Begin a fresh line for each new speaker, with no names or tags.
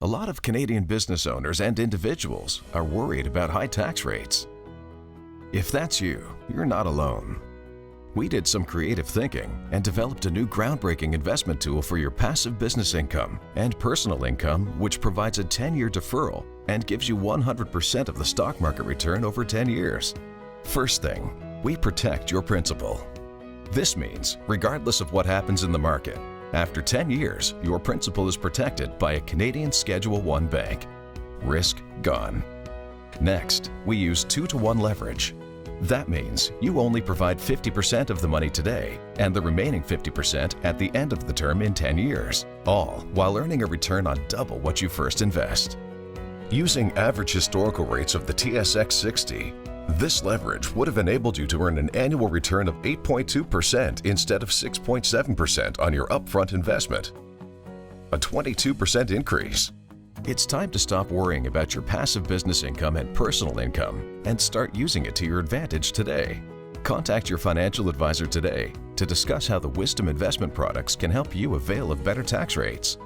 A lot of Canadian business owners and individuals are worried about high tax rates. If that's you, you're not alone. We did some creative thinking and developed a new groundbreaking investment tool for your passive business income and personal income, which provides a 10-year deferral and gives you 100% of the stock market return over 10 years. First thing, we protect your principal. This means, regardless of what happens in the market, after 10 years, your principal is protected by a Canadian Schedule I bank. Risk gone. Next, we use 2-to-1 leverage. That means you only provide 50% of the money today and the remaining 50% at the end of the term in 10 years, all while earning a return on double what you first invest. Using average historical rates of the TSX 60, this leverage would have enabled you to earn an annual return of 8.2% instead of 6.7% on your upfront investment. A 22% increase. It's time to stop worrying about your passive business income and personal income and start using it to your advantage today. Contact your financial advisor today to discuss how the Wisdom investment products can help you avail of better tax rates.